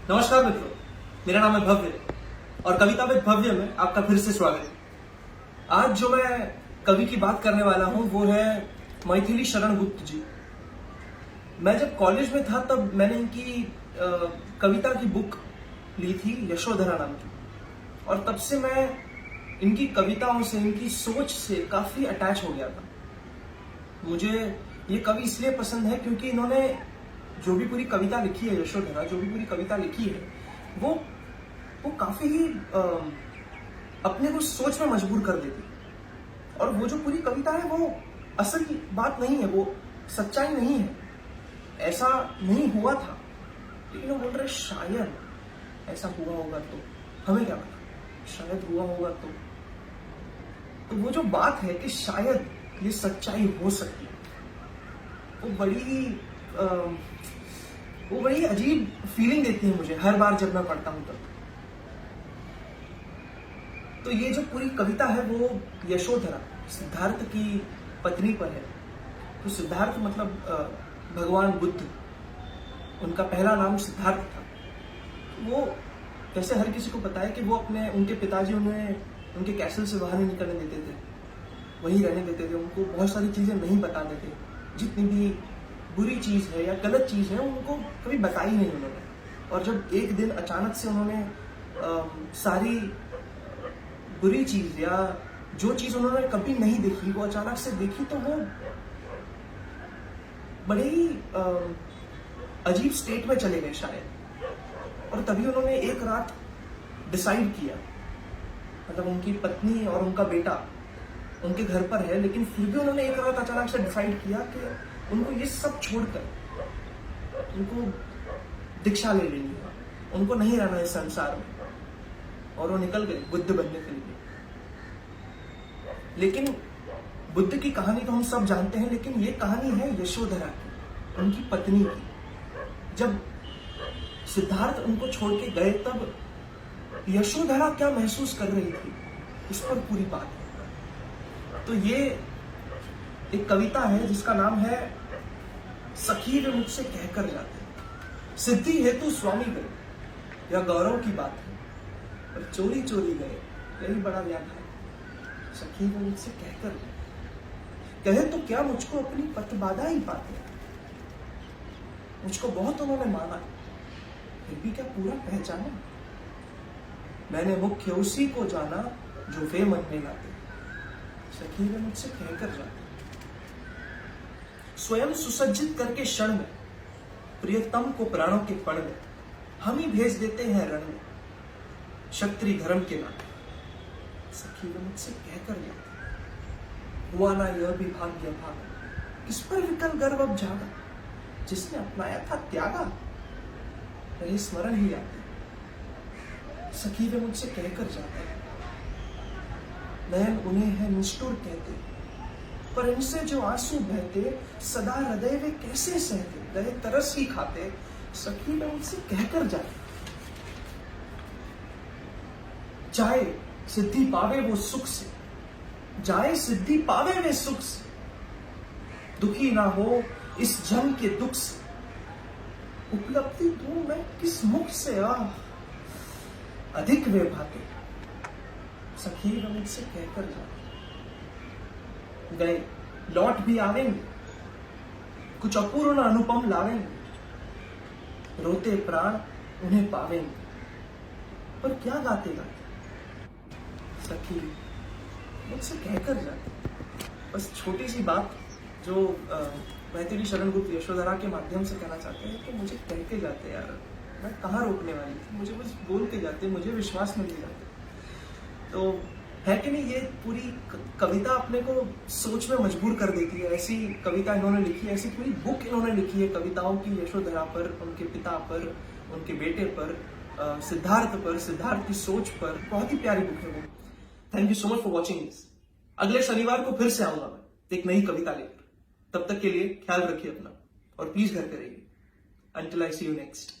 नमस्कार मित्रों, मेरा नाम है भव्य और कविता विद भव्य में आपका फिर से स्वागत है। आज जो मैं कवि की बात करने वाला हूं वो है मैथिली शरण गुप्त जी। मैं जब कॉलेज में था तब मैंने इनकी कविता की बुक ली थी, यशोधरा नाम की, और तब से मैं इनकी कविताओं से, इनकी सोच से काफी अटैच हो गया था। मुझे ये कवि इसलिए पसंद है क्योंकि इन्होंने जो भी पूरी कविता लिखी है, यशोधरा जो भी पूरी कविता लिखी है, वो काफी ही अपने को सोच में मजबूर कर देती है। और वो जो पूरी कविता है वो असल बात नहीं है, वो सच्चाई नहीं है, ऐसा नहीं हुआ था, लेकिन वो बोल रहे शायद ऐसा हुआ होगा, तो हमें क्या पता, शायद हुआ होगा तो वो जो बात है कि शायद ये सच्चाई हो सकती है, वो बड़ी अजीब फीलिंग देती है मुझे हर बार जब मैं पढ़ता हूं तब। तो ये जो पूरी कविता है वो यशोधरा, सिद्धार्थ की पत्नी पर है। तो सिद्धार्थ मतलब भगवान बुद्ध, उनका पहला नाम सिद्धार्थ था। वो वैसे हर किसी को पता है कि वो उनके पिताजी उन्हें उनके कैसल से बाहर नहीं निकलने देते थे, वहीं रहने देते थे। उनको बहुत सारी चीजें नहीं बताते थे, जितनी भी बुरी चीज है या गलत चीज है उनको कभी बताई नहीं उन्होंने। और जब एक दिन अचानक से उन्होंने सारी बुरी चीज या जो चीज उन्होंने कभी नहीं देखी वो अचानक से देखी, तो वो बड़े ही अजीब स्टेट में चले गए शायद। और तभी उन्होंने एक रात डिसाइड किया, मतलब उनकी पत्नी और उनका बेटा उनके घर पर है, लेकिन फिर भी उन्होंने एक रात अचानक से डिसाइड किया कि उनको ये सब छोड़कर उनको दीक्षा ले लेनी है, उनको नहीं रहना इस संसार में। और वो निकल गए बुद्ध बनने के लिए। लेकिन बुद्ध की कहानी तो हम सब जानते हैं, लेकिन ये कहानी है यशोधरा की, उनकी पत्नी की। जब सिद्धार्थ उनको छोड़ के गए तब यशोधरा क्या महसूस कर रही थी, इस पर पूरी बात है। तो ये एक कविता है जिसका नाम है सखी वे मुझसे कहकर जाते, सिद्धि हेतु स्वामी गए, यह गौरव की बात है, पर चोरी चोरी गए, यही बड़ा व्याध है। सखी वे मुझसे कहकर गए, कहे तो क्या मुझको अपनी पतबाधा ही पाते, मुझको बहुत उन्होंने माना, फिर भी क्या पूरा पहचाना, मैंने मुख्य उसी को जाना जो वे मन में लाते, सखी वे मुझसे कहकर जाते। स्वयं सुसज्जित करके क्षण में प्रियतम को प्राणों के पण में हम ही भेज देते हैं रण में, क्षत्रिय धर्म के नाते, सखी वे मुझसे कहकर जाते। हुआ ना यह भी भाग्य भागा, किस पर विकल गर्व अब जागा, जिसने अपनाया था त्यागा, रहे स्मरण ही आते, सखी वे मुझसे कहकर जाते। नयन उन्हें है निष्ठुर कहते, पर इनसे जो आंसू बहते, सदा हृदय वे कैसे सहते, गए तरस ही खाते, सखी वे मुझसे कहकर जाते। जाए सिद्धि पावे वो सुख से, जाए सिद्धि पावे वे सुख से, दुखी ना हो इस जन्म के दुख से, उपलब्धि दूं मैं किस मुख से, अधिक वे भाते, सखी वे मुझसे कहकर जाते। गए लौट भी आवेंगे, कुछ अपूर्ण अनुपम लावेंगे, रोते प्राण उन्हें पावेंगे, पर क्या गाते गाते, सखी मुझसे कहकर जाते। बस छोटी सी बात जो मैथिली शरण गुप्त यशोधरा के माध्यम से कहना चाहते हैं कि मुझे कह के जाते यार, मैं कहाँ रोकने वाली थी, मुझे बस बोल के जाते, मुझे विश्वास में ले जाते। तो है कि नहीं, ये पूरी कविता अपने को सोच में मजबूर कर देती है। ऐसी कविता इन्होंने लिखी है, ऐसी पूरी बुक इन्होंने लिखी है कविताओं की, यशोधरा पर, उनके पिता पर, उनके बेटे पर, सिद्धार्थ पर, सिद्धार्थ की सोच पर। बहुत ही प्यारी बुक है वो। Thank you so much for watching this. अगले शनिवार को फिर से आऊंगा मैं एक नई कविता लेकर। तब तक के लिए ख्याल रखिए अपना और प्लीज घर पे रहिए। Until I see you next.